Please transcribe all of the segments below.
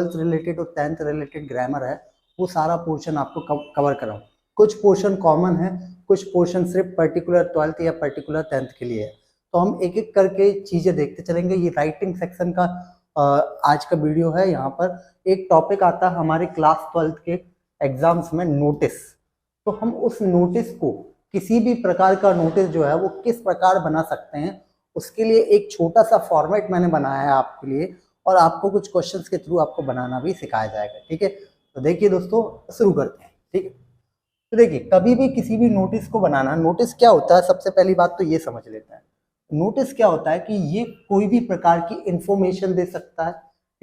12th related और 10th related grammar है वो सारा पोर्शन आपको कवर कराऊं। कुछ पोर्शन कॉमन है, कुछ पोर्शन सिर्फ पर्टिकुलर 12th या पर्टिकुलर 10th के लिए है। तो हम एक एक करके चीजें देखते चलेंगे। ये राइटिंग सेक्शन का आज का वीडियो है। यहाँ पर एक टॉपिक आता है हमारे क्लास 12th के एग्जाम्स में, नोटिस। तो हम उस नोटिस को, किसी भी प्रकार का नोटिस जो है वो किस प्रकार बना सकते हैं, उसके लिए एक छोटा सा फॉर्मेट मैंने बनाया है आपके लिए, और आपको कुछ क्वेश्चंस के थ्रू आपको बनाना भी सिखाया जाएगा। ठीक है, तो देखिए दोस्तों, शुरू करते हैं। ठीक है, तो देखिए, कभी भी किसी भी नोटिस को बनाना, नोटिस क्या होता है, सबसे पहली बात तो ये समझ लेते हैं। नोटिस क्या होता है कि ये कोई भी प्रकार की इंफॉर्मेशन दे सकता है।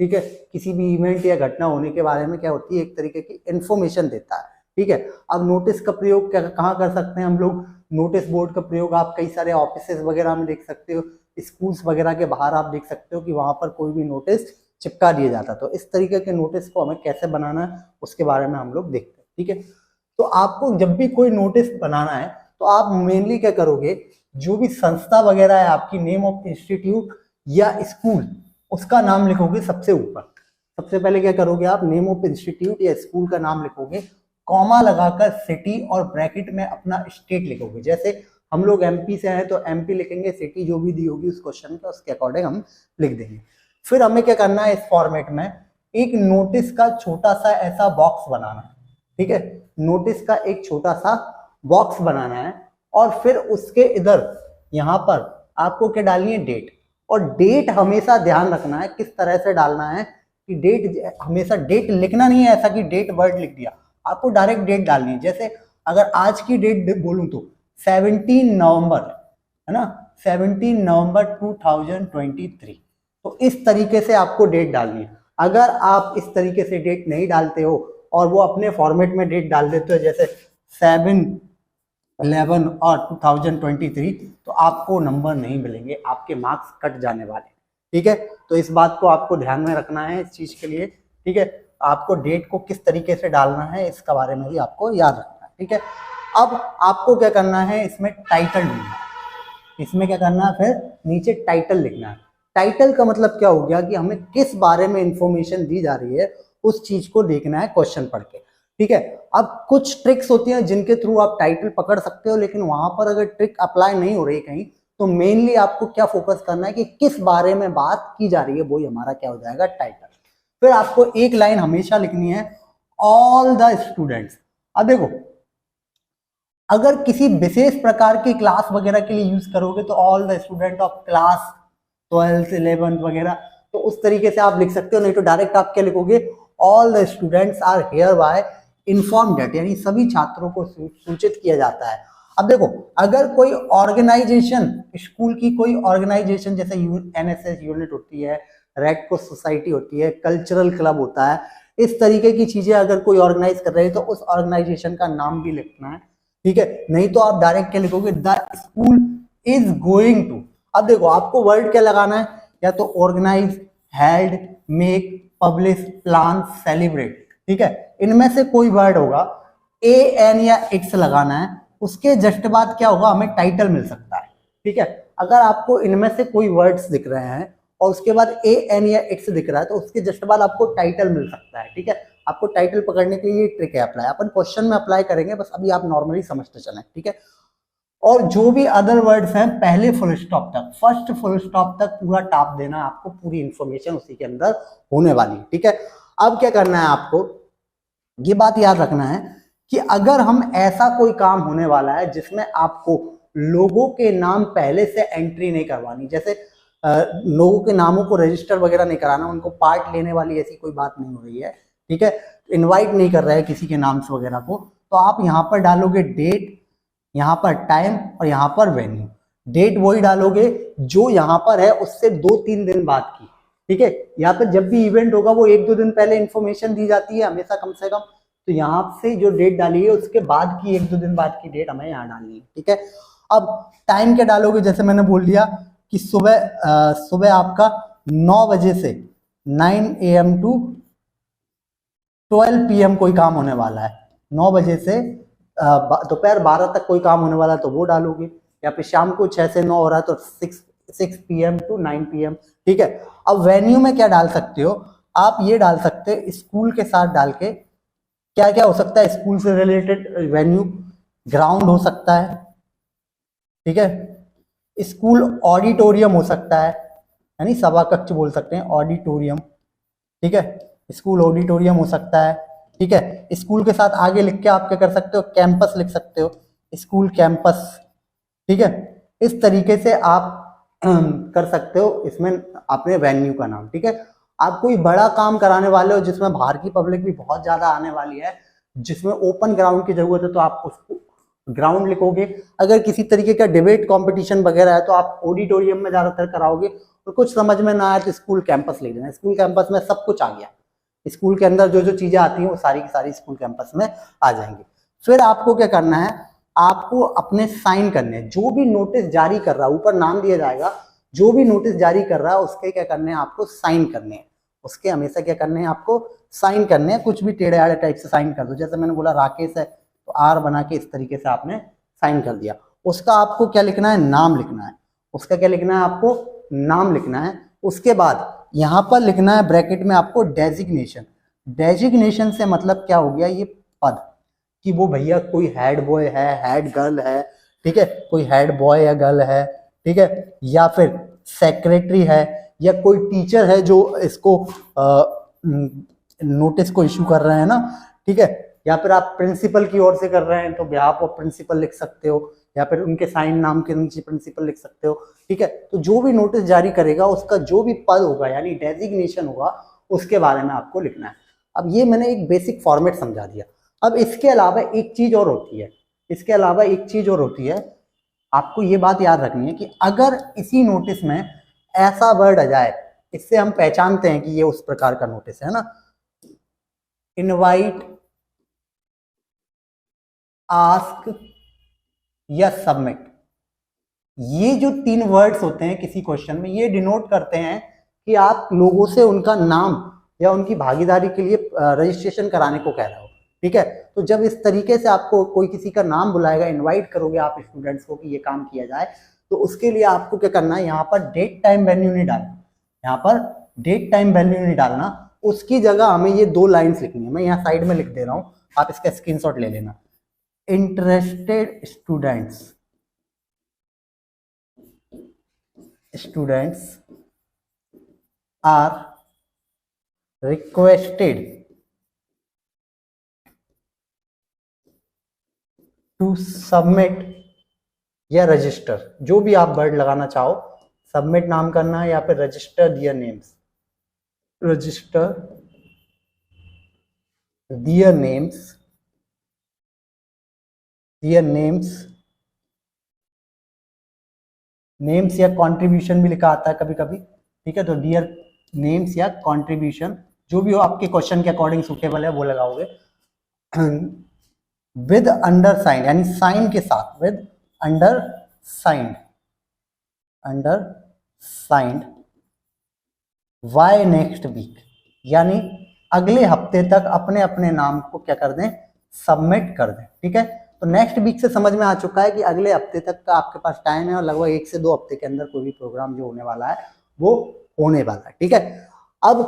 ठीक है, किसी भी इवेंट या घटना होने के बारे में क्या होती है, एक तरीके की इंफॉर्मेशन देता है। ठीक है, अब नोटिस का प्रयोग कहाँ कर सकते हैं हम लोग? नोटिस बोर्ड का प्रयोग आप कई सारे ऑफिसेज वगैरह में देख सकते हो, स्कूल्स वगैरह के बाहर आप देख सकते हो कि वहां पर कोई भी नोटिस चिपका दिया जाता है। तो इस तरीके के नोटिस को हमें कैसे बनाना है उसके बारे में हम लोग देखते हैं। ठीक है, तो आपको जब भी कोई नोटिस बनाना है तो आप मेनली क्या करोगे, जो भी संस्था वगैरह है आपकी, नेम ऑफ इंस्टीट्यूट या स्कूल, उसका नाम लिखोगे सबसे ऊपर। सबसे पहले क्या करोगे आप, नेम ऑफ इंस्टीट्यूट या स्कूल का नाम लिखोगे, कॉमा लगाकर सिटी और ब्रैकेट में अपना स्टेट लिखोगे। जैसे हम लोग एमपी से हैं तो एमपी लिखेंगे, सिटी जो भी दी होगी उस क्वेश्चन का उसके अकॉर्डिंग हम लिख देंगे। फिर हमें क्या करना है, इस फॉर्मेट में एक नोटिस का छोटा सा ऐसा बॉक्स बनाना है। ठीक है, नोटिस का एक छोटा सा बॉक्स बनाना है, और फिर उसके इधर यहाँ पर आपको क्या डालनी है, डेट। और डेट हमेशा ध्यान रखना है, किस तरह से डालना है कि डेट हमेशा, डेट लिखना नहीं है ऐसा कि डेट वर्ड लिख दिया, आपको डायरेक्ट डेट डालनी है। जैसे अगर आज की डेट बोलूं तो 17 नवंबर है ना, 17 नवंबर 2023। तो इस तरीके से आपको डेट डालनी है। अगर आप इस तरीके से डेट नहीं डालते हो और वो अपने फॉर्मेट में डेट डाल देते हो, जैसे 7/11 और 2023, तो आपको नंबर नहीं मिलेंगे, आपके मार्क्स कट जाने वाले। ठीक है, तो इस बात को आपको ध्यान में रखना है इस चीज के लिए। ठीक है, आपको डेट को किस तरीके से डालना है इसका बारे में भी आपको याद रखना है। ठीक है, अब आपको क्या करना है, इसमें टाइटल लिखना है। इसमें क्या करना है, फिर नीचे टाइटल लिखना है। टाइटल का मतलब क्या हो गया कि हमें किस बारे में इंफॉर्मेशन दी जा रही है उस चीज को देखना है क्वेश्चन पढ़ के। ठीक है, अब कुछ ट्रिक्स होती हैं जिनके थ्रू आप टाइटल पकड़ सकते हो, लेकिन वहां पर अगर ट्रिक अप्लाई नहीं हो रही कहीं, तो मेनली आपको क्या फोकस करना है कि किस बारे में बात की जा रही है, वही हमारा क्या हो जाएगा, टाइटल। फिर आपको एक लाइन हमेशा लिखनी है, ऑल द स्टूडेंट्स। अब देखो, अगर किसी विशेष प्रकार की क्लास वगैरह के लिए यूज करोगे तो all the student of class 12th 11th वगैरह, तो उस तरीके से आप लिख सकते हो। नहीं तो डायरेक्ट आप क्या लिखोगे, all the students are hereby inform that, यानी सभी छात्रों को सूचित किया जाता है। अब देखो, अगर कोई ऑर्गेनाइजेशन, स्कूल की कोई ऑर्गेनाइजेशन, जैसे एनएसएस यूनिट होती है, रेड क्रॉस सोसाइटी होती है, कल्चरल क्लब होता है, इस तरीके की चीजें अगर कोई ऑर्गेनाइज कर रही है तो उस ऑर्गेनाइजेशन का नाम भी लिखना है। ठीक है, नहीं तो आप डायरेक्ट क्या लिखोगे, the school is going to. अब देखो, आपको वर्ड क्या लगाना है, या तो organise, held, make, publish, plan, celebrate. ठीक है, इनमें से कोई वर्ड होगा, ए एन या एक्स लगाना है, उसके जस्ट बाद क्या होगा, हमें टाइटल मिल सकता है। ठीक है, अगर आपको इनमें से कोई वर्ड्स दिख रहे हैं और उसके बाद ए एन या एक्स दिख रहा है, तो उसके जस्ट बाद आपको टाइटल मिल सकता है। ठीक है, आपको टाइटल पकड़ने के लिए ट्रिक है अप्लाई, अपन क्वेश्चन में अप्लाई करेंगे, बस अभी आप नॉर्मली समझते चलें। ठीक है, और जो भी अदर वर्ड्स हैं पहले फुल स्टॉप तक, फर्स्ट फुल स्टॉप तक पूरा टाप देना, आपको पूरी इंफॉर्मेशन उसी के अंदर होने वाली है। ठीक है, अब क्या करना है, आपको ये बात याद रखना है कि अगर हम ऐसा कोई काम होने वाला है जिसमें आपको लोगों के नाम पहले से एंट्री नहीं करवानी, जैसे लोगों के नामों को रजिस्टर वगैरह नहीं कराना, उनको पार्ट लेने वाली ऐसी कोई बात नहीं हो रही है। ठीक है, इनवाइट नहीं कर रहे हैं किसी के नाम से वगैरह को, तो आप यहाँ पर डालोगे डेट, यहाँ पर टाइम और यहाँ पर वेन्यू। डेट वही डालोगे जो यहाँ पर है उससे 2-3 दिन बाद की। ठीक है, यहाँ पर जब भी इवेंट होगा वो 1-2 दिन पहले इंफॉर्मेशन दी जाती है हमेशा, कम से कम। तो यहाँ से जो डेट डाली है उसके बाद की 1-2 दिन बाद की डेट हमें यहाँ डालनी है। ठीक है, अब टाइम क्या डालोगे, जैसे मैंने बोल दिया कि सुबह आपका 9 बजे से 9 AM टू 12 PM कोई काम होने वाला है, 9 बजे से दोपहर 12 तक कोई काम होने वाला है तो वो डालोगे, या फिर शाम को 6 से 9 हो रहा है तो 6 PM टू 9 PM। ठीक है, अब वेन्यू में क्या डाल सकते हो आप ये डाल सकते हैं स्कूल के साथ डाल के, क्या क्या हो सकता है स्कूल से रिलेटेड वेन्यू, ग्राउंड हो सकता है, ठीक है, स्कूल ऑडिटोरियम हो सकता है, यानी सभा कक्ष बोल सकते हैं ऑडिटोरियम, ठीक है, स्कूल ऑडिटोरियम हो सकता है, ठीक है। स्कूल के साथ आगे लिख के आप क्या कर सकते हो, कैंपस लिख सकते हो, स्कूल कैंपस, ठीक है। इस तरीके से आप कर सकते हो इसमें अपने वेन्यू का नाम, ठीक है। आप कोई बड़ा काम कराने वाले हो जिसमें बाहर की पब्लिक भी बहुत ज्यादा आने वाली है, जिसमें ओपन ग्राउंड की जरूरत है, तो आप उसको ग्राउंड लिखोगे। अगर किसी तरीके का डिबेट कंपटीशन वगैरह है तो आप ऑडिटोरियम में ज्यादातर कराओगे, और कुछ समझ में ना आए तो स्कूल कैंपस लिख देना। स्कूल कैंपस में सब कुछ आ गया, स्कूल के अंदर जो जो चीजें आती हैं वो सारी की सारी स्कूल कैंपस में आ जाएंगी। फिर आपको क्या करना है, आपको अपने साइन करने हैं। जो भी नोटिस जारी कर रहा है, ऊपर नाम दिया जाएगा, जो भी नोटिस जारी कर रहा है उसके क्या करने हैं, आपको साइन करने हैं। उसके हमेशा क्या करने हैं, आपको साइन करने हैं। कुछ भी टेढ़े आड़े टाइप से साइन कर दो, जैसे मैंने बोला राकेश है तो आर बना के इस तरीके से आपने साइन कर दिया। उसका आपको क्या लिखना है, नाम लिखना है। उसका क्या लिखना है, आपको नाम लिखना है। उसके बाद यहां पर लिखना है ब्रैकेट में आपको डेजिग्नेशन। डेजिग्नेशन से मतलब क्या हो गया, ये पद, कि वो भैया कोई हेड बॉय है, हेड गर्ल है, ठीक है, कोई हेड बॉय या गर्ल है, ठीक है, या फिर सेक्रेटरी है, या कोई टीचर है जो इसको नोटिस को इशू कर रहे हैं ना, ठीक है, या फिर आप प्रिंसिपल की ओर से कर रहे हैं तो बिहाफ ऑफ प्रिंसिपल लिख सकते हो, या फिर उनके साइन नाम के नीचे प्रिंसिपल लिख सकते हो, ठीक है। तो जो भी नोटिस जारी करेगा उसका जो भी पद होगा यानी डेजिग्नेशन होगा उसके बारे में आपको लिखना है। अब ये मैंने एक बेसिक फॉर्मेट समझा दिया। अब इसके अलावा एक चीज और होती है, इसके अलावा एक चीज और होती है, आपको ये बात याद रखनी है कि अगर इसी नोटिस में ऐसा वर्ड आ जाए, इससे हम पहचानते हैं कि ये उस प्रकार का नोटिस है ना, इनवाइट, आस्क या सबमिट। ये जो तीन वर्ड्स होते हैं किसी क्वेश्चन में, ये डिनोट करते हैं कि आप लोगों से उनका नाम या उनकी भागीदारी के लिए रजिस्ट्रेशन कराने को कह रहे हो, ठीक है। तो जब इस तरीके से आपको कोई किसी का नाम बुलाएगा, इनवाइट करोगे आप स्टूडेंट्स को कि ये काम किया जाए, तो उसके लिए आपको क्या करना है, यहाँ पर डेट टाइम वेन्यू नहीं डालना, यहाँ पर डेट टाइम वेन्यू नहीं डालना, उसकी जगह हमें ये दो लाइन्स लिखनी है। मैं यहाँ साइड में लिख दे रहा हूँ, आप इसका स्क्रीनशॉट ले लेना। Interested students are requested to submit या रजिस्टर, जो भी आप वर्ड लगाना चाहो, सबमिट नाम करना है या फिर register their names, register their names, their names या कंट्रीब्यूशन भी लिखा आता है कभी कभी, ठीक है। तो डियर नेम्स या कंट्रीब्यूशन, जो भी हो आपके क्वेश्चन के अकॉर्डिंग सूटेबल है वो लगाओगे। विद अंडर साइन, यानी साइन के साथ, with undersigned, undersigned by next week, यानी अगले हफ्ते तक अपने अपने नाम को क्या कर दें, सबमिट कर दें, ठीक है। तो नेक्स्ट वीक से समझ में आ चुका है कि अगले हफ्ते तक का आपके पास टाइम है, और लगभग 1 से 2 हफ्ते के अंदर कोई भी प्रोग्राम जो होने वाला है वो होने वाला है, ठीक है। अब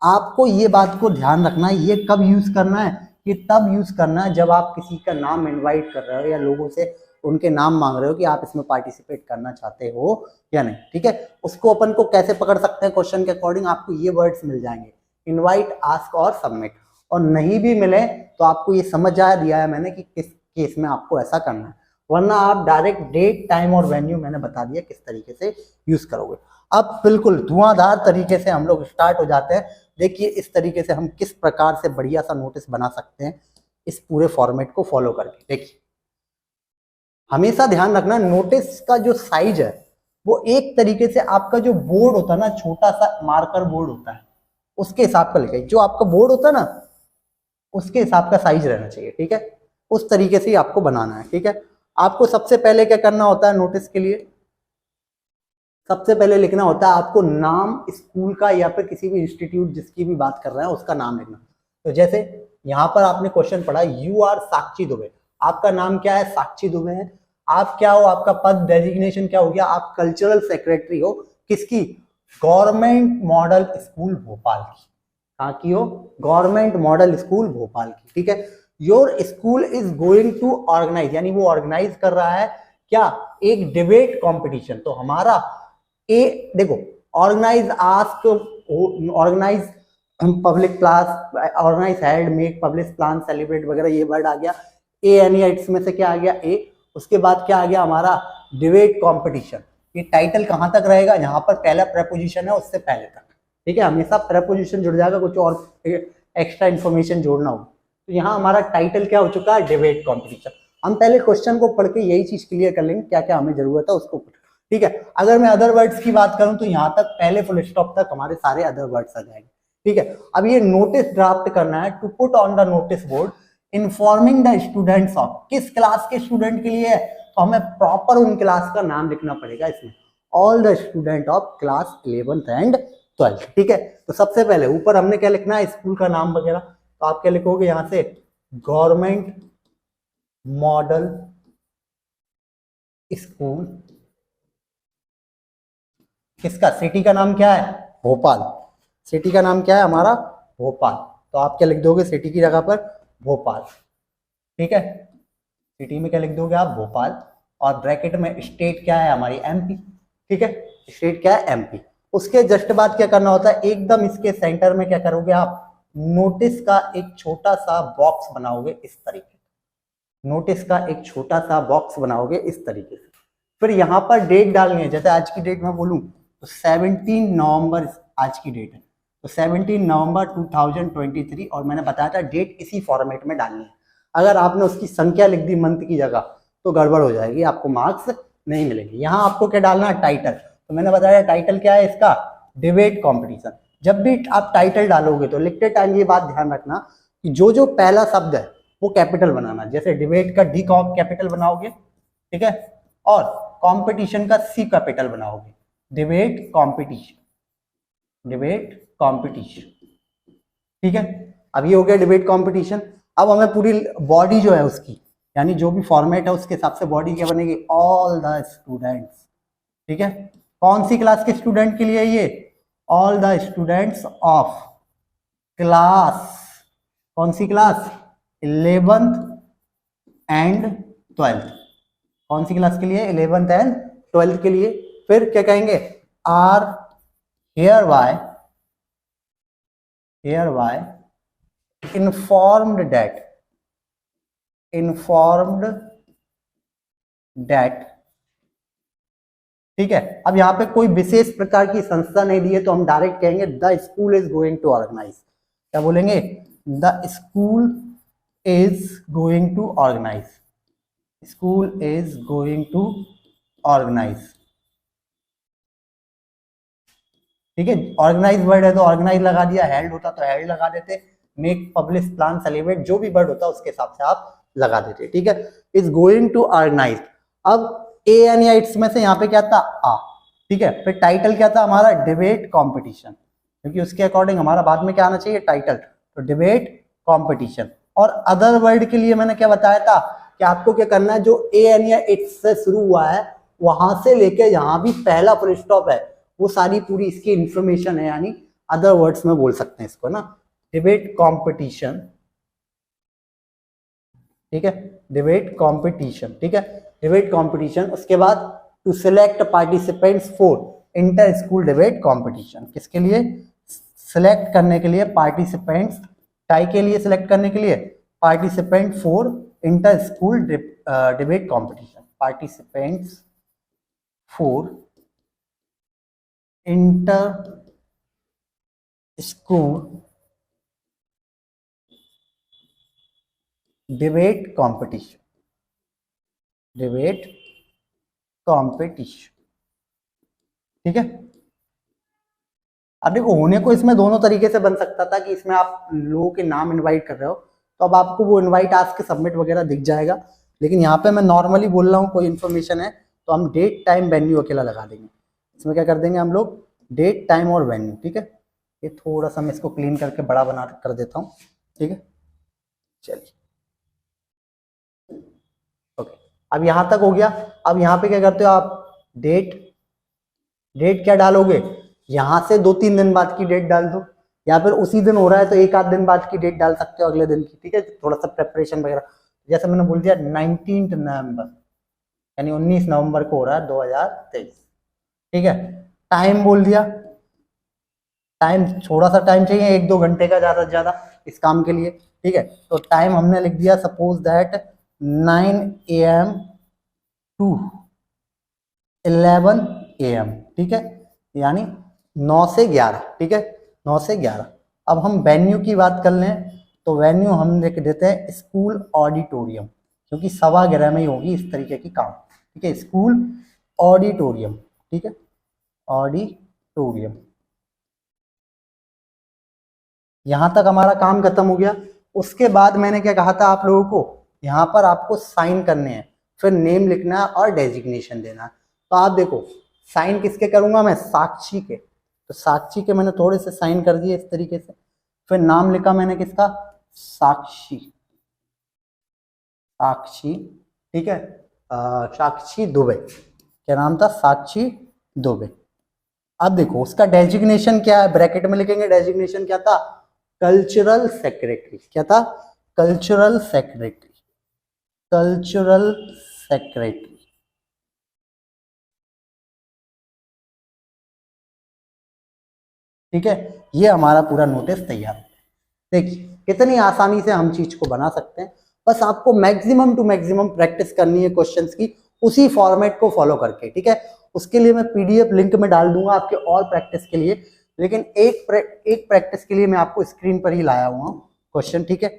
आपको ये बात को ध्यान रखना है, ये कब यूज करना है, ये तब यूज करना है जब आप किसी का नाम इनवाइट कर रहे हो या लोगों से उनके नाम मांग रहे हो कि आप इसमें पार्टिसिपेट करना चाहते हो या नहीं, ठीक है। उसको अपन को कैसे पकड़ सकते हैं, क्वेश्चन के अकॉर्डिंग आपको ये वर्ड्स मिल जाएंगे, इनवाइट, आस्क और सबमिट। और नहीं भी मिले तो आपको ये समझ आ दिया है मैंने कि किस केस में आपको ऐसा करना है, वरना आप डायरेक्ट डेट टाइम और वेन्यू मैंने बता दिया किस तरीके से यूज करोगे। अब बिल्कुल धुआंधार तरीके से हम लोग स्टार्ट हो जाते हैं। देखिए इस तरीके से हम किस प्रकार से बढ़िया सा नोटिस बना सकते हैं इस पूरे फॉर्मेट को फॉलो करके। देखिए हमेशा ध्यान रखना, नोटिस का जो साइज है वो एक तरीके से आपका जो बोर्ड होता है ना, छोटा सा मार्कर बोर्ड होता है, उसके हिसाब का लिखिए। जो आपका बोर्ड होता है ना उसके हिसाब का साइज रहना चाहिए, ठीक है। उस तरीके से ही आपको बनाना है, ठीक है। आपको सबसे पहले क्या करना होता है, नोटिस के लिए सबसे पहले लिखना होता है आपको नाम स्कूल का या फिर किसी भी इंस्टीट्यूट जिसकी भी बात कर रहे हैं उसका नाम लिखना। तो जैसे यहाँ पर आपने क्वेश्चन पढ़ा, यू आर साक्षी दुबे, आपका नाम क्या है, साक्षी दुबे है। आप क्या हो, आपका पद डेजिग्नेशन क्या हो गया, आप कल्चरल सेक्रेटरी हो, किसकी, गवर्नमेंट मॉडल स्कूल भोपाल की, कहाँ की हो, गवर्नमेंट मॉडल स्कूल भोपाल की, ठीक है। Your school is going to organise, यानी वो ऑर्गेनाइज कर रहा है क्या, एक डिबेट कंपटीशन। तो हमारा ए देखो, organise ask, organise public class, organise head, make public plan, celebrate वगैरह, ये वर्ड आ गया। ए यानी इसमें से क्या आ गया, ए। उसके बाद क्या आ गया हमारा, डिबेट कंपटीशन। ये टाइटल कहां तक रहेगा, यहाँ पर पहला प्रेपोजिशन है उससे पहले तक, ठीक है। हमेशा प्रेपोजिशन जुड़ जाएगा, कुछ और एक्स्ट्रा इन्फॉर्मेशन जोड़ना हो। तो यहाँ हमारा टाइटल क्या हो चुका है, डिबेट कंपटीशन। हम पहले क्वेश्चन को पढ़ के यही चीज क्लियर कर लेंगे, क्या क्या हमें जरूरत है उसको, ठीक है। अगर मैं अदर वर्ड्स की बात करूं तो यहाँ तक पहले फुल स्टॉप तक हमारे सारे अदर वर्ड्स आ जाएंगे, ठीक है। अब ये नोटिस ड्राफ्ट करना है, to put on the notice board informing the students of, किस क्लास के स्टूडेंट के लिए है, तो हमें प्रॉपर उन क्लास का नाम लिखना पड़ेगा इसमें, all the student of class 11th and 12th, ठीक है। तो सबसे पहले ऊपर हमने क्या लिखना है, स्कूल का नाम वगैरह, तो आप क्या लिखोगे यहां से, गवर्नमेंट मॉडल स्कूल, किसका, सिटी का नाम क्या है, भोपाल, सिटी का नाम क्या है हमारा, भोपाल। तो आप क्या लिख दोगे सिटी की जगह पर, भोपाल, ठीक है। सिटी में क्या लिख दोगे आप, भोपाल, और ब्रैकेट में स्टेट क्या है हमारी, एमपी, ठीक है। स्टेट क्या है, एमपी। उसके जस्ट बाद क्या करना होता है, एकदम इसके सेंटर में क्या करोगे आप, नोटिस का एक छोटा सा बॉक्स बनाओगे इस तरीके से, नोटिस का एक छोटा सा बॉक्स बनाओगे इस तरीके से। फिर यहाँ पर डेट डालनी है, जैसे आज की डेट में बोलूं तो 17 नवंबर आज की डेट है, तो 17 नवंबर 2023, और मैंने बताया था डेट इसी फॉर्मेट में डालनी है। अगर आपने उसकी संख्या लिख दी मंथ की जगह तो गड़बड़ हो जाएगी, आपको मार्क्स नहीं मिलेंगे। यहाँ आपको क्या डालना है, टाइटल। तो मैंने बताया टाइटल क्या है इसका, डिबेट कॉम्पिटिशन। जब भी आप टाइटल डालोगे तो लिखते टाइम ये बात ध्यान रखना कि जो जो पहला शब्द है वो कैपिटल बनाना, जैसे डिबेट का डी कैपिटल बनाओगे, ठीक है, और कंपटीशन का सी कैपिटल बनाओगे, डिबेट कंपटीशन, डिबेट कंपटीशन, ठीक है। अब ये हो गया डिबेट कंपटीशन। अब हमें पूरी बॉडी जो है उसकी, यानी जो भी फॉर्मेट है उसके हिसाब से बॉडी क्या बनेगी, ऑल द स्टूडेंट्स, ठीक है। कौन सी क्लास के स्टूडेंट के लिए ये, all the students of class, कौन सी क्लास, 11th एंड 12th, कौन सी क्लास के लिए, 11th एंड 12th के लिए। फिर क्या कहेंगे, are hereby informed that, ठीक है। अब यहाँ पे कोई विशेष प्रकार की संस्था नहीं दी है तो हम डायरेक्ट कहेंगे the school is going to organise. क्या बोलेंगे, the school is going to organise, school is going to organise, ठीक है। ऑर्गेनाइज वर्ड है तो ऑर्गेनाइज लगा दिया, हेल्ड होता तो हेल्ड लगा देते, मेक पब्लिश प्लान सेलिब्रेट, जो भी वर्ड होता है उसके हिसाब से आप लगा देते, ठीक है। Is going to organise. अब ए एन या इट्स में से यहाँ पे क्या था, आ, ठीक है। फिर टाइटल क्या था हमारा, डिबेट कंपटीशन, क्योंकि उसके अकॉर्डिंग हमारा बाद में क्या आना चाहिए, टाइटल, तो डिबेट कंपटीशन। और अदर वर्ड के लिए मैंने क्या बताया था कि आपको क्या करना है, जो ए एन या इट्स से शुरू हुआ है वहां से लेके यहाँ भी पहला फुल स्टॉप है वो सारी पूरी इसकी इंफॉर्मेशन है, यानी अदर वर्ड्स में बोल सकते हैं इसको ना, डिबेट कंपटीशन, ठीक है, डिबेट कंपटीशन, ठीक है, डिबेट कंपटीशन। उसके बाद to select participants for inter school debate competition, किसके लिए, सिलेक्ट करने के लिए पार्टिसिपेंट्स, टाई के लिए सिलेक्ट करने के लिए participant for inter school debate competition, participants for inter school debate competition, debate competition, ठीक है। अब देखो होने को इसमें दोनों तरीके से बन सकता था कि इसमें आप लोगों के नाम इनवाइट कर रहे हो तो अब आपको वो इनवाइट आस्क सबमिट वगैरह दिख जाएगा, लेकिन यहाँ पे मैं नॉर्मली बोल रहा हूँ, कोई इन्फॉर्मेशन है तो हम डेट टाइम वेन्यू अकेला लगा देंगे। इसमें क्या कर देंगे हम लोग, डेट टाइम और वेन्यू, ठीक है। ये थोड़ा सा मैं इसको क्लीन करके बड़ा बना कर देता हूँ, ठीक है। चलिए ओके, अब यहाँ तक हो गया। अब यहाँ पे क्या करते हो आप, डेट, डेट क्या डालोगे, यहाँ से 2-3 दिन बाद की डेट डाल दो, या फिर उसी दिन हो रहा है तो एक आध दिन बाद की डेट डाल सकते हो, अगले दिन की, ठीक है, थोड़ा सा प्रेपरेशन वगैरह। जैसे मैंने बोल दिया 19 नवंबर, यानी 19 नवंबर को हो रहा है 2023, ठीक है। टाइम बोल दिया, टाइम थोड़ा सा टाइम चाहिए, 1-2 घंटे का ज्यादा से ज्यादा इस काम के लिए, ठीक है। तो टाइम हमने लिख दिया suppose that 9 AM to 11 AM, ठीक है, यानी 9 से 11, ठीक है, 9 से 11। अब हम वेन्यू की बात कर लें तो वेन्यू हम लिख देते हैं स्कूल ऑडिटोरियम, क्योंकि सभागृह में ही होगी इस तरीके की काम, ठीक है, स्कूल ऑडिटोरियम, ठीक है, ऑडिटोरियम। यहां तक हमारा काम खत्म हो गया। उसके बाद मैंने क्या कहा था आप लोगों को, यहाँ पर आपको साइन करने हैं, फिर नेम लिखना है और डेजिग्नेशन देना है। तो आप देखो साइन किसके करूंगा मैं, साक्षी के, तो साक्षी के मैंने थोड़े से साइन कर दिए इस तरीके से। फिर नाम लिखा मैंने किसका, साक्षी, साक्षी, ठीक है, साक्षी दुबे, क्या नाम था, साक्षी दुबे। अब देखो उसका डेजिग्नेशन क्या है, ब्रैकेट में लिखेंगे, डेजिग्नेशन क्या था, कल्चरल सेक्रेटरी, क्या था, कल्चरल सेक्रेटरी, कल्चरल सेक्रेटरी, ठीक है। ये हमारा पूरा नोटिस तैयार है। देखिए कितनी आसानी से हम चीज को बना सकते हैं, बस आपको मैक्सिमम टू मैक्सिमम प्रैक्टिस करनी है क्वेश्चंस की, उसी फॉर्मेट को फॉलो करके, ठीक है। उसके लिए मैं PDF लिंक में डाल दूंगा आपके और प्रैक्टिस के लिए, लेकिन एक प्रैक्टिस के लिए मैं आपको स्क्रीन पर ही लाया हुआ हूँ क्वेश्चन, ठीक है।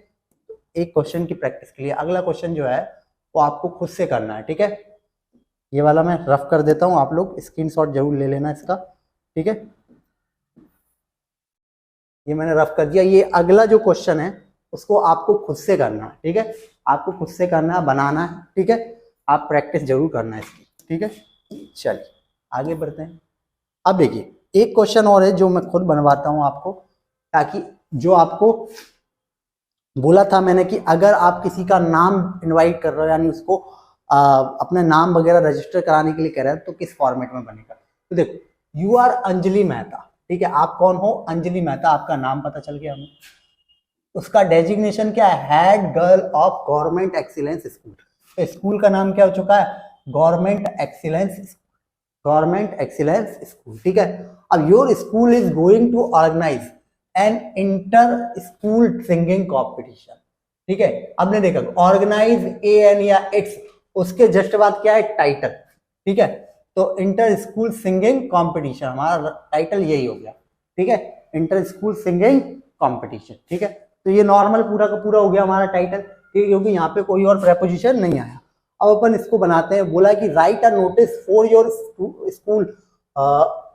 एक क्वेश्चन की प्रैक्टिस के लिए अगला क्वेश्चन जो है वो आपको खुद से करना है, ठीक है। ये वाला मैं रफ कर देता हूँ, आप लोग स्क्रीनशॉट जरूर ले लेना इसका, ठीक है। ये मैंने रफ कर दिया। ये अगला जो क्वेश्चन है उसको आपको खुद से करना है, ठीक है, आपको खुद से करना है, बनाना है, ठीक है। आप प्रैक्टिस जरूर करना है इसकी, ठीक है। चलिए आगे बढ़ते हैं। अब देखिए एक क्वेश्चन और है जो मैं खुद बनवाता हूं आपको, ताकि जो आपको बोला था मैंने कि अगर आप किसी का नाम इनवाइट कर रहे हो, यानी उसको अपने नाम वगैरह रजिस्टर कराने के लिए कह रहे हैं, तो किस फॉर्मेट में बनेगा। तो देखो यू आर अंजलि मेहता, ठीक है, आप कौन हो, अंजलि मेहता, आपका नाम पता चल गया हमें। उसका डेजिग्नेशन क्या है, head girl of government excellence school. तो स्कूल का नाम क्या हो चुका है, government excellence, government excellence school, ठीक है। अब your school is going to organise an inter school singing competition, ठीक है। आपने देखा ऑर्गेनाइज AN या X, उसके जस्ट बाद क्या है, टाइटल, ठीक है। तो इंटर स्कूल सिंगिंग कॉम्पिटिशन, हमारा टाइटल यही हो गया, ठीक है, इंटर स्कूल सिंगिंग कॉम्पिटिशन, ठीक है। तो ये नॉर्मल पूरा का पूरा हो गया हमारा टाइटल, ठीक है, क्योंकि यहाँ पे कोई और प्रेपोजिशन नहीं आया। अब अपन इसको बनाते हैं, बोला कि right a notice for your school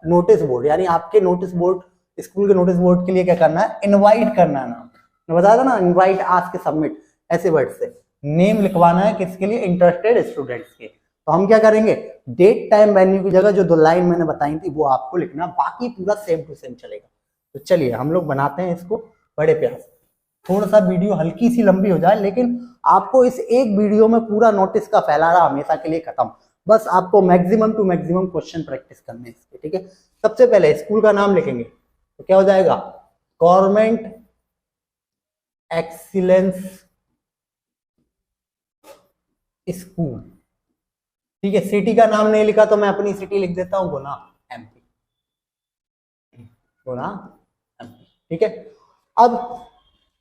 notice board, यानी आपके नोटिस बोर्ड, स्कूल के नोटिस बोर्ड के लिए क्या करना है, इनवाइट करना है नाम, मैं बताया था ना, इनवाइट, आस्क, सबमिट, ऐसे वर्ड से नेम लिखवाना है किसके लिए, इंटरेस्टेड स्टूडेंट्स के। तो हम क्या करेंगे, डेट टाइम वेन्यू की जगह जो 2 लाइन मैंने बताई थी वो आपको लिखना, बाकी पूरा सेम टू सेम चलेगा। तो चलिए हम लोग बनाते हैं इसको बड़े प्यार से। थोड़ा सा वीडियो हल्की सी लंबी हो जाए, लेकिन आपको इस एक वीडियो में पूरा नोटिस का फैलाना हमेशा के लिए खत्म। बस आपको maximum to maximum question practice करने हैं इसके, ठीक है। सबसे पहले स्कूल का नाम लिखेंगे, तो क्या हो जाएगा, गवर्नमेंट एक्सीलेंस स्कूल, ठीक है। सिटी का नाम नहीं लिखा तो मैं अपनी सिटी लिख देता हूं, गुना MP, गुना MP, ठीक है। अब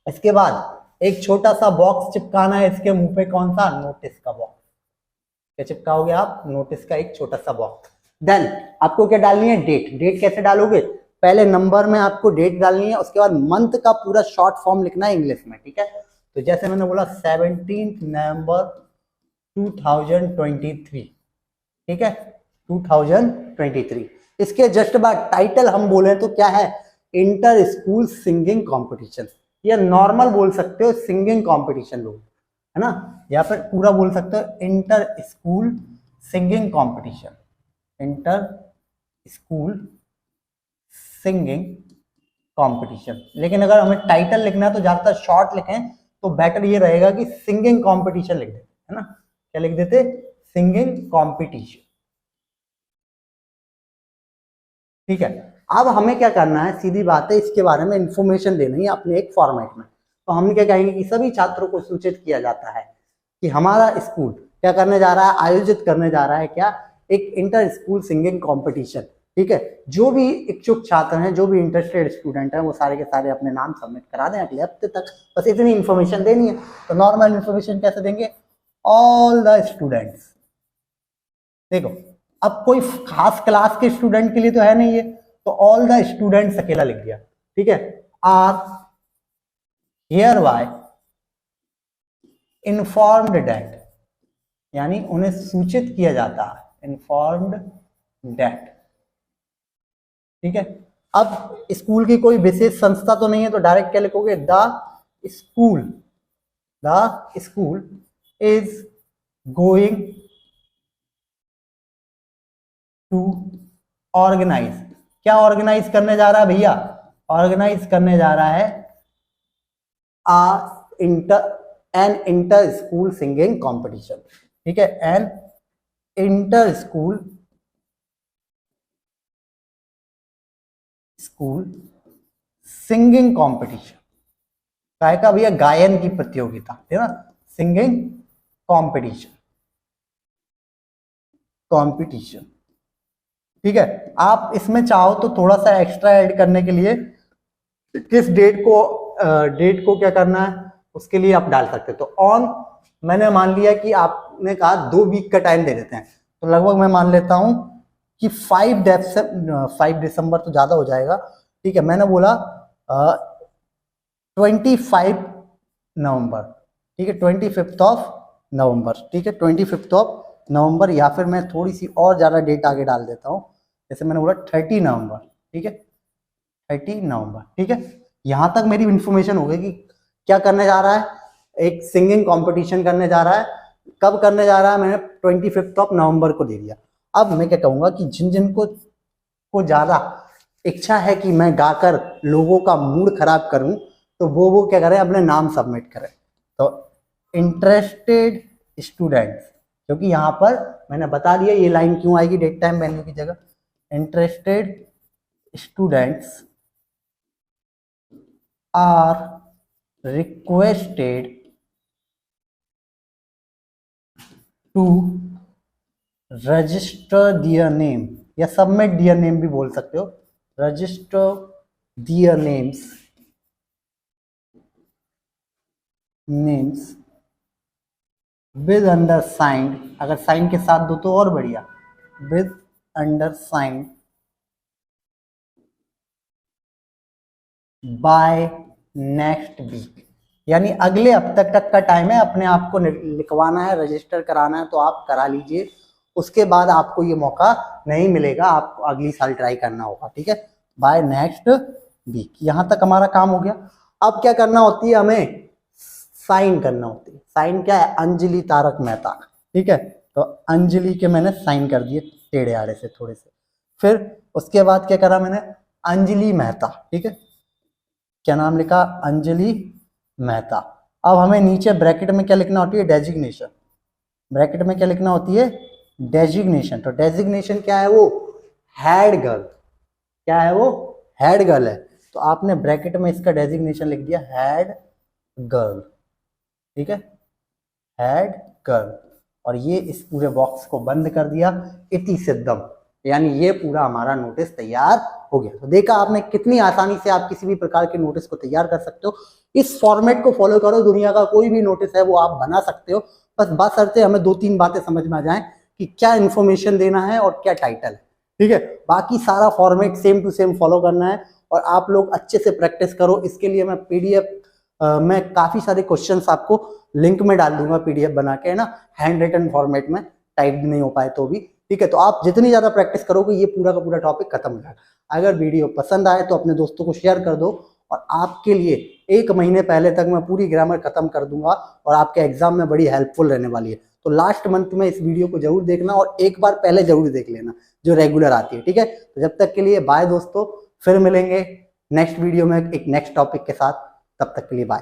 इसके बाद एक छोटा सा बॉक्स चिपकाना है इसके मुंह पे, कौन सा, नोटिस का बॉक्स। क्या चिपकाओगे आप, नोटिस का एक छोटा सा बॉक्स। देन आपको क्या डालनी है, डेट। डेट कैसे डालोगे, पहले नंबर में आपको डेट डालनी है, उसके बाद मंथ का पूरा शॉर्ट फॉर्म लिखना है इंग्लिश में, ठीक है। तो जैसे मैंने बोला 17 नवंबर 2023, ठीक है, 2023। इसके जस्ट बाद टाइटल हम बोले तो क्या है, इंटर स्कूल सिंगिंग कॉम्पिटिशन, या नॉर्मल बोल सकते हो सिंगिंग कॉम्पिटिशन लोग, है ना, या फिर पूरा बोल सकते हो inter school singing competition, inter school singing competition. लेकिन अगर हमें टाइटल लिखना है तो ज्यादातर शॉर्ट लिखें, तो बेटर ये रहेगा कि सिंगिंग कॉम्पिटिशन लिख देते, है ना, क्या लिख देते, सिंगिंग कॉम्पिटिशन, ठीक है। अब हमें क्या करना है, सीधी बात है, इसके बारे में इंफॉर्मेशन देनी है अपने एक फॉर्मेट में। तो हम क्या कहेंगे कि सभी छात्रों को सूचित किया जाता है कि हमारा स्कूल क्या करने जा रहा है, आयोजित करने जा रहा है क्या, एक इंटर स्कूल सिंगिंग कॉम्पिटिशन। ठीक है, जो भी इच्छुक छात्र हैं, जो भी इंटरेस्टेड स्टूडेंट हैं, वो सारे के सारे अपने नाम सबमिट करा दें अगले हफ्ते तक। बस इतनी इन्फॉर्मेशन देनी है। तो नॉर्मल इन्फॉर्मेशन कैसे देंगे, ऑल द स्टूडेंट्स। देखो अब कोई खास क्लास के स्टूडेंट के लिए तो है नहीं ये, तो ऑल द स्टूडेंट्स अकेला लिख दिया। ठीक है, are hereby informed that, यानी उन्हें सूचित किया जाता है, इन्फॉर्म्ड दैट। ठीक है, अब स्कूल की कोई विशेष संस्था तो नहीं है, तो डायरेक्ट क्या लिखोगे, the school is going to organise. क्या ऑर्गेनाइज करने जा रहा है भैया, ऑर्गेनाइज करने जा रहा है an inter school singing competition. ठीक है, an inter school singing competition. काय का भैया, गायन की प्रतियोगिता है ना, सिंगिंग कॉम्पिटिशन। ठीक है, आप इसमें चाहो तो थोड़ा सा एक्स्ट्रा ऐड करने के लिए किस डेट को क्या करना है उसके लिए आप डाल सकते हो। तो ऑन, मैंने मान लिया कि आपने कहा 2 वीक का टाइम दे देते हैं, तो लगभग मैं मान लेता हूं कि 5 दिसंबर तो ज्यादा हो जाएगा। ठीक है, मैंने बोला 25 नवंबर। ठीक है, 25 नवंबर। ठीक है, 25 नवंबर, या फिर मैं थोड़ी सी और ज्यादा डेट आगे डाल देता हूं, जैसे मैंने बोला 30 नवंबर। ठीक है, 30 नवंबर। ठीक है, यहां तक मेरी इंफॉर्मेशन हो गई कि क्या करने जा रहा है, एक सिंगिंग कंपटीशन करने जा रहा है। कब करने जा रहा है, मैंने 25 नवंबर को दे दिया। अब मैं क्या कहूंगा कि जिन को ज्यादा इच्छा है कि मैं गाकर लोगों का मूड खराब करूं, तो वो क्या करें, अपने नाम सबमिट करें। तो इंटरेस्टेड स्टूडेंट्स, क्योंकि यहां पर मैंने बता दिया ये लाइन क्यों आएगी डेट टाइम वैल्यू की जगह, interested students are requested to register their name, या submit their name भी बोल सकते हो, register their names with undersigned, अगर साइन के साथ दो तो और बढ़िया, with undersigned by next week, यानी अगले हफ्ते तक का टाइम है, अपने आप को लिखवाना है, रजिस्टर कराना है, तो आप करा लीजिए। उसके बाद आपको ये मौका नहीं मिलेगा, आपको अगली साल ट्राई करना होगा। ठीक है, बाय नेक्स्ट वीक। यहां तक हमारा काम हो गया। अब क्या करना होती है, हमें साइन करना होती है। साइन क्या है, अंजलि तारक मेहता। ठीक है, तो अंजलि के मैंने साइन कर दिए टेढ़े आड़े से थोड़े से। फिर उसके बाद क्या करा मैंने, अंजलि मेहता। ठीक है, क्या नाम लिखा, अंजलि मेहता। अब हमें नीचे ब्रैकेट में क्या लिखना होती है, डेजिग्नेशन। ब्रैकेट में क्या लिखना होती है, डेजिग्नेशन। तो डेजिग्नेशन क्या है, वो हेड गर्ल। क्या है वो, हेड गर्ल है। तो आपने ब्रैकेट में इसका डेजिग्नेशन लिख दिया हेड गर्ल। ठीक है, हेड गर्ल। और ये इस पूरे बॉक्स को बंद कर दिया, इति सिद्धम, यानी ये पूरा हमारा नोटिस तैयार हो गया। तो देखा आपने कितनी आसानी से आप किसी भी प्रकार के नोटिस को तैयार कर सकते हो। इस फॉर्मेट को फॉलो करो, दुनिया का कोई भी नोटिस है वो आप बना सकते हो। बस बशर्ते हमें 2-3 बातें समझ में आ जाएं कि क्या इन्फॉर्मेशन देना है और क्या टाइटल है। ठीक है, बाकी सारा format same to same follow करना है और आप लोग अच्छे से प्रैक्टिस करो। इसके लिए मैं PDF में काफी सारे क्वेश्चंस आपको लिंक में डाल दूंगा, PDF बना के, है ना, हैंड रिटन फॉर्मेट में, टाइप भी नहीं हो पाए तो भी। ठीक है, तो आप जितनी ज्यादा प्रैक्टिस करोगे ये पूरा का पूरा टॉपिक खत्म हो जाएगा। अगर वीडियो पसंद आए तो अपने दोस्तों को शेयर कर दो, और आपके लिए 1 महीने पहले तक मैं पूरी ग्रामर खत्म कर दूंगा और आपके एग्जाम में बड़ी हेल्पफुल रहने वाली है। तो लास्ट मंथ में इस वीडियो को जरूर देखना और एक बार पहले जरूर देख लेना जो रेगुलर आती है। ठीक है, तो जब तक के लिए बाय दोस्तों, फिर मिलेंगे नेक्स्ट वीडियो में एक नेक्स्ट टॉपिक के साथ। तब तक के लिए बाय।